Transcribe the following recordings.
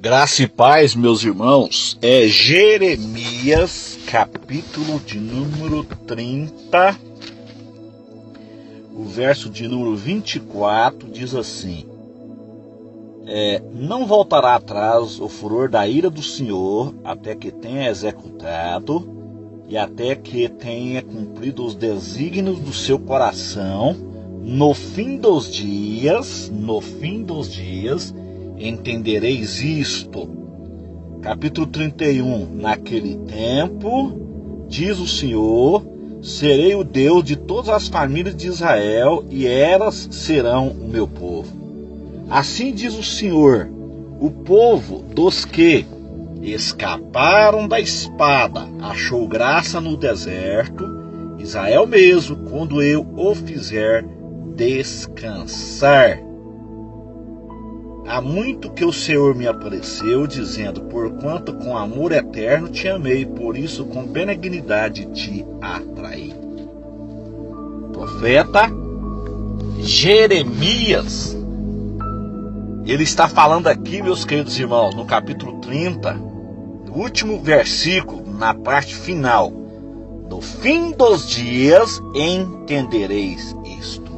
Graça e paz, meus irmãos, é Jeremias, capítulo de número 30, o verso de número 24 diz assim: não voltará atrás o furor da ira do Senhor, até que tenha executado e até que tenha cumprido os desígnios do seu coração. No fim dos dias, entendereis isto. Capítulo 31. Naquele tempo, diz o Senhor, serei o Deus de todas as famílias de Israel, e elas serão o meu povo. Assim diz o Senhor, o povo dos que escaparam da espada achou graça no deserto, Israel mesmo, quando eu o fizer descansar. Há muito que o Senhor me apareceu, dizendo: porquanto com amor eterno te amei, por isso com benignidade te atraí. Profeta Jeremias, ele está falando aqui, meus queridos irmãos, no capítulo 30, no último versículo, na parte final: no fim dos dias entendereis isto.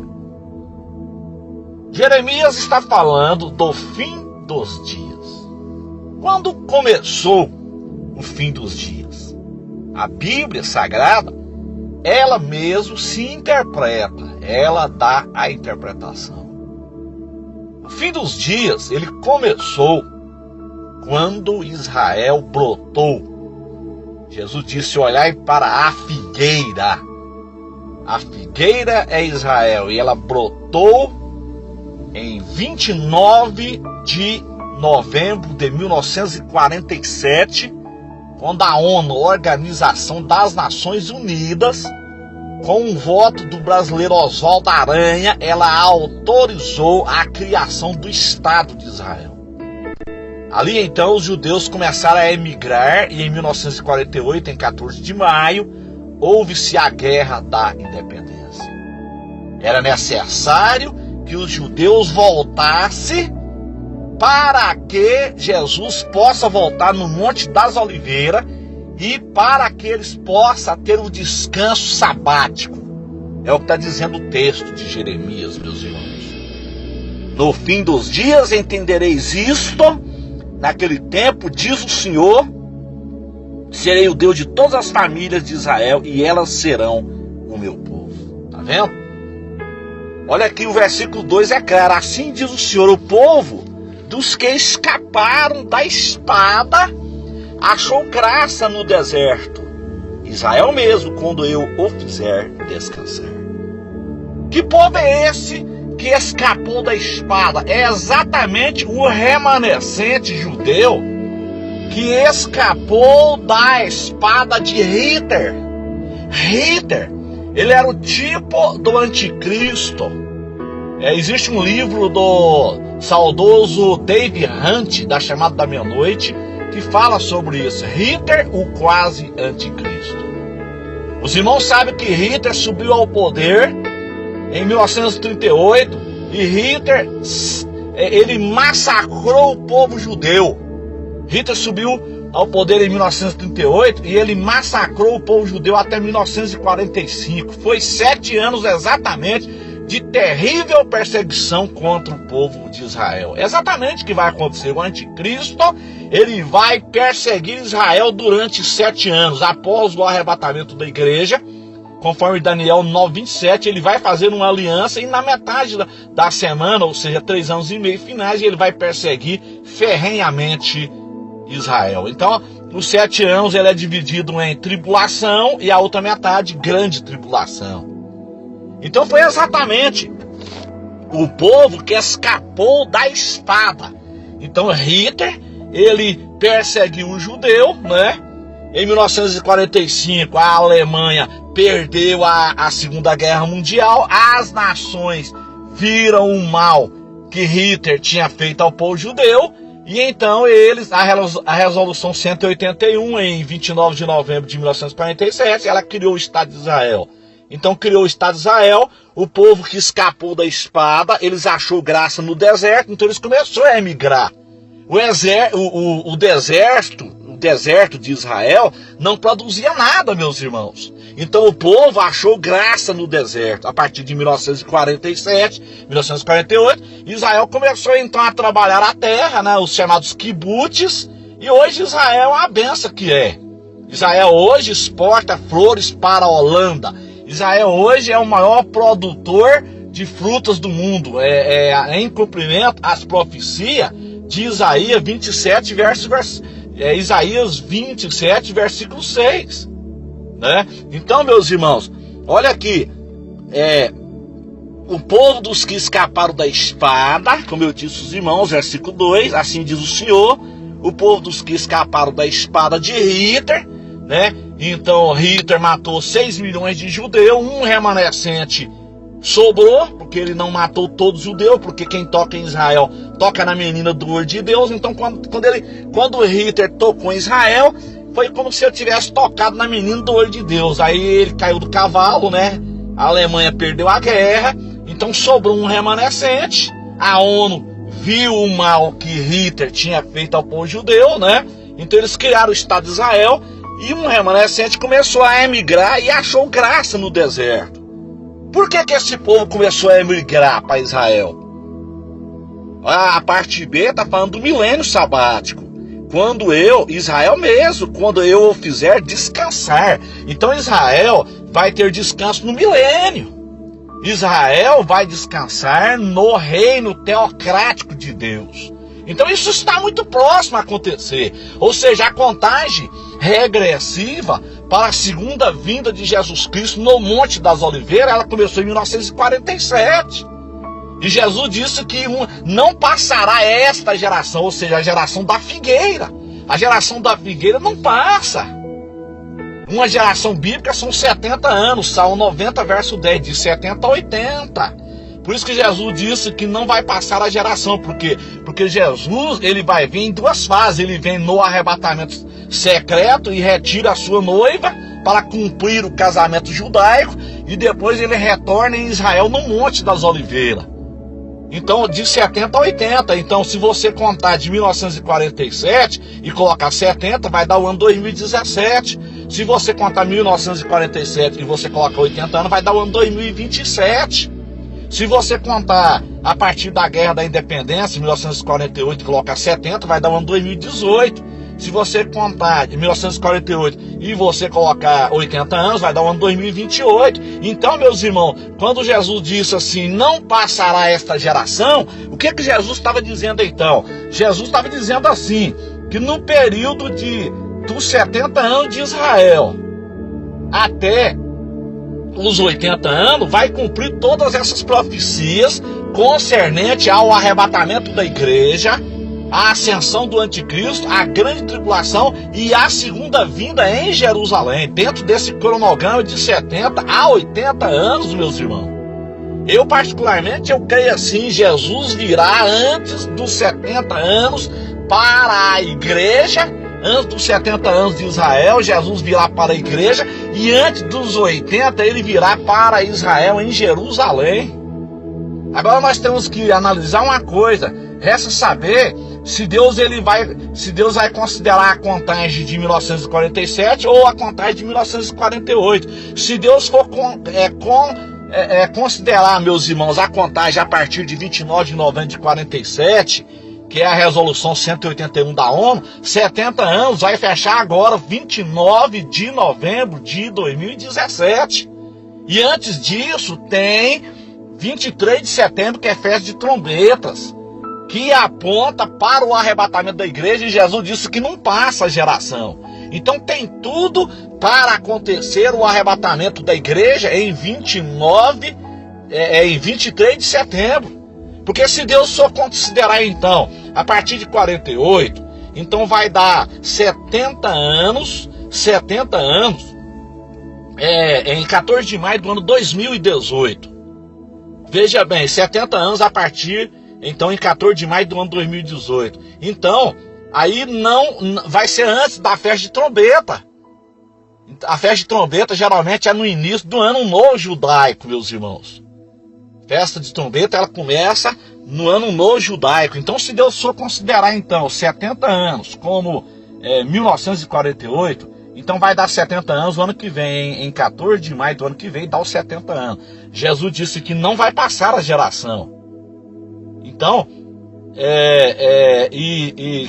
Jeremias está falando do fim dos dias. Quando começou o fim dos dias? A Bíblia Sagrada, ela mesmo se interpreta, ela dá a interpretação. O fim dos dias, ele começou quando Israel brotou. Jesus disse: olhai para a figueira. A figueira é Israel e ela brotou em 29 de novembro de 1947, quando a ONU, Organização das Nações Unidas, com um voto do brasileiro Oswaldo Aranha, ela autorizou a criação do Estado de Israel. Ali então os judeus começaram a emigrar e em 1948, em 14 de maio, houve-se a Guerra da Independência. Era necessário que os judeus voltassem para que Jesus possa voltar no Monte das Oliveiras e para que eles possam ter o descanso sabático. É o que está dizendo o texto de Jeremias, meus irmãos. No fim dos dias entendereis isto. Naquele tempo, diz o Senhor, serei o Deus de todas as famílias de Israel, e elas serão o meu povo. Tá vendo? Olha aqui, o versículo 2 é claro. Assim diz o Senhor, o povo dos que escaparam da espada achou graça no deserto, Israel mesmo, quando eu o fizer descansar. Que povo é esse que escapou da espada? É exatamente o remanescente judeu que escapou da espada de Hitler. Hitler, ele era o tipo do anticristo. Existe um livro do saudoso Dave Hunt, da Chamada da Meia-Noite, que fala sobre isso. Hitler, o quase anticristo. Os irmãos sabem que Hitler subiu ao poder em 1938 e Hitler, ele massacrou o povo judeu. Hitler subiu ao poder em 1938 e ele massacrou o povo judeu até 1945. Foi 7 anos exatamente de terrível perseguição contra o povo de Israel. É exatamente o que vai acontecer. O anticristo, ele vai perseguir Israel durante 7 anos. Após o arrebatamento da igreja, conforme Daniel 9:27, ele vai fazer uma aliança e na metade da semana, ou seja, 3 anos e meio finais, ele vai perseguir ferrenhamente Israel. Então, os 7 anos ele é dividido em tribulação e a outra metade, grande tribulação. Então foi exatamente o povo que escapou da espada. Então Hitler, ele perseguiu o judeu, né? Em 1945 a Alemanha perdeu a Segunda Guerra Mundial. As nações viram o mal que Hitler tinha feito ao povo judeu. E então a resolução 181, em 29 de novembro de 1947, ela criou o Estado de Israel. Então criou o Estado de Israel, o povo que escapou da espada, eles achou graça no deserto, então eles começaram a emigrar. O deserto de Israel não produzia nada, meus irmãos. Então o povo achou graça no deserto. A partir de 1947, 1948, Israel começou então a trabalhar a terra, né, os chamados kibbutz, e hoje Israel é a benção que é. Israel hoje exporta flores para a Holanda. Israel hoje é o maior produtor de frutas do mundo, em cumprimento às profecias de Isaías 27, Isaías 27, versículo 6. Né? Então, meus irmãos, olha aqui, o povo dos que escaparam da espada, como eu disse os irmãos, versículo 2, assim diz o Senhor, o povo dos que escaparam da espada de Hitler, né? Então Hitler matou 6 milhões de judeus, um remanescente sobrou, porque ele não matou todos os judeus, porque quem toca em Israel toca na menina do olho de Deus. Então quando Hitler tocou em Israel, foi como se ele tivesse tocado na menina do olho de Deus. Aí ele caiu do cavalo, né? A Alemanha perdeu a guerra, então sobrou um remanescente. A ONU viu o mal que Hitler tinha feito ao povo judeu, né? Então eles criaram o Estado de Israel, e um remanescente começou a emigrar e achou graça no deserto. Por que esse povo começou a emigrar para Israel? A parte B está falando do milênio sabático. Quando Israel mesmo, quando eu o fizer descansar. Então Israel vai ter descanso no milênio. Israel vai descansar no reino teocrático de Deus. Então isso está muito próximo a acontecer. Ou seja, a contagem regressiva para a segunda vinda de Jesus Cristo no Monte das Oliveiras, ela começou em 1947. E Jesus disse que não passará esta geração, ou seja, a geração da figueira. A geração da figueira não passa. Uma geração bíblica são 70 anos, Salmo 90, verso 10, de 70 a 80. Por isso que Jesus disse que não vai passar a geração, porque Jesus, ele vai vir em duas fases. Ele vem no arrebatamento secreto e retira a sua noiva para cumprir o casamento judaico, e depois ele retorna em Israel no Monte das Oliveiras. Então, de 70 a 80. Então, se você contar de 1947 e colocar 70, vai dar o ano 2017. Se você contar 1947 e você colocar 80 anos, vai dar o ano 2027. Se você contar a partir da Guerra da Independência, 1948, e colocar 70, vai dar o ano 2018. Se você contar de 1948 e você colocar 80 anos, vai dar o ano 2028. Então, meus irmãos, quando Jesus disse assim, não passará esta geração, o que Jesus estava dizendo então? Jesus estava dizendo assim, que no período dos 70 anos de Israel até os 80 anos, vai cumprir todas essas profecias concernente ao arrebatamento da igreja, a ascensão do anticristo, a grande tribulação e a segunda vinda em Jerusalém, dentro desse cronograma de 70 a 80 anos, meus irmãos. Eu particularmente, eu creio assim, Jesus virá antes dos 70 anos para a igreja, antes dos 70 anos de Israel, Jesus virá para a igreja, e antes dos 80 ele virá para Israel em Jerusalém. Agora nós temos que analisar uma coisa, resta saber se Deus vai considerar a contagem de 1947 ou a contagem de 1948. Se Deus for considerar, meus irmãos, a contagem a partir de 29 de novembro de 47, que é a resolução 181 da ONU, 70 anos vai fechar agora 29 de novembro de 2017. E antes disso tem 23 de setembro, que é festa de trombetas, que aponta para o arrebatamento da igreja, e Jesus disse que não passa a geração. Então tem tudo para acontecer o arrebatamento da igreja em 23 de setembro. Porque se Deus for considerar então, a partir de 48, então vai dar 70 anos, em 14 de maio do ano 2018. Veja bem, 70 anos a partir, então, em 14 de maio do ano 2018. Então, aí não vai ser antes da festa de trombeta. A festa de trombeta geralmente é no início do ano novo judaico, meus irmãos. Festa de trombeta, ela começa no ano novo judaico. Então, se Deus for considerar então 70 anos como 1948, então vai dar 70 anos o ano que vem, em 14 de maio do ano que vem, dá os 70 anos. Jesus disse que não vai passar a geração. Então,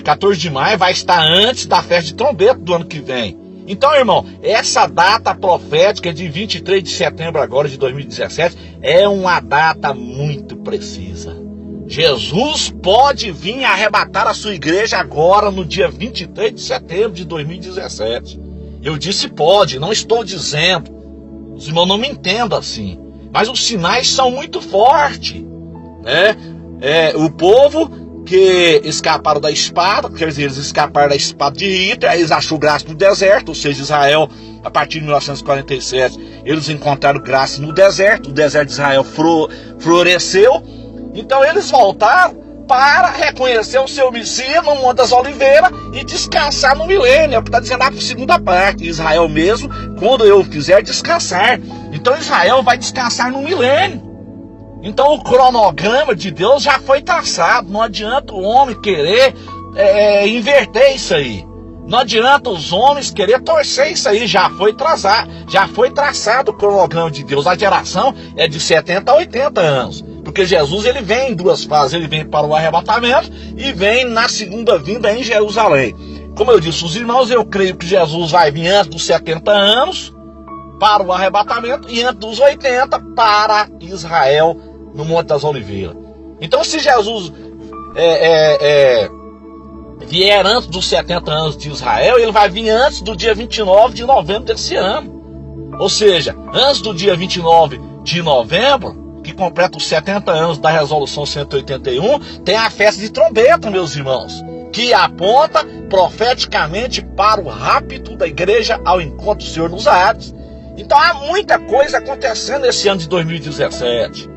14 de maio vai estar antes da festa de trombeta do ano que vem. Então, irmão, essa data profética de 23 de setembro agora de 2017 é uma data muito precisa. Jesus pode vir arrebatar a sua igreja agora no dia 23 de setembro de 2017. Eu disse pode, não estou dizendo. Os irmãos não me entendam assim. Mas os sinais são muito fortes, né? O povo que escaparam da espada, quer dizer, eles escaparam da espada de Hitler, aí eles acharam graça no deserto, ou seja, Israel, a partir de 1947, eles encontraram graça no deserto, o deserto de Israel floresceu, então eles voltaram para reconhecer o seu Messias no Monte das Oliveiras e descansar no milênio, é o que está dizendo a segunda parte, Israel mesmo, quando eu quiser descansar, então Israel vai descansar no milênio. Então o cronograma de Deus já foi traçado. Não adianta o homem querer inverter isso aí. Não adianta os homens querer torcer isso aí. Já foi traçado o cronograma de Deus. A geração é de 70 a 80 anos. Porque Jesus ele vem em duas fases. Ele vem para o arrebatamento e vem na segunda vinda em Jerusalém. Como eu disse, os irmãos, eu creio que Jesus vai vir antes dos 70 anos para o arrebatamento e antes dos 80 para Israel no Monte das Oliveiras. Então, se Jesus vier antes dos 70 anos de Israel, ele vai vir antes do dia 29 de novembro desse ano. Ou seja, antes do dia 29 de novembro, que completa os 70 anos da Resolução 181, tem a festa de trombeta, meus irmãos, que aponta profeticamente para o rapto da igreja ao encontro do Senhor nos ares. Então, há muita coisa acontecendo esse ano de 2017.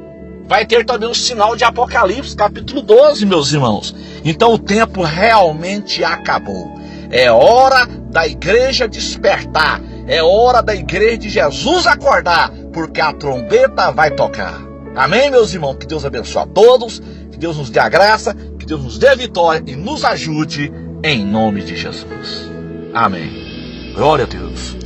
Vai ter também o sinal de Apocalipse, capítulo 12, meus irmãos. Então o tempo realmente acabou. É hora da igreja despertar. É hora da igreja de Jesus acordar, porque a trombeta vai tocar. Amém, meus irmãos? Que Deus abençoe a todos, que Deus nos dê a graça, que Deus nos dê vitória e nos ajude em nome de Jesus. Amém. Glória a Deus.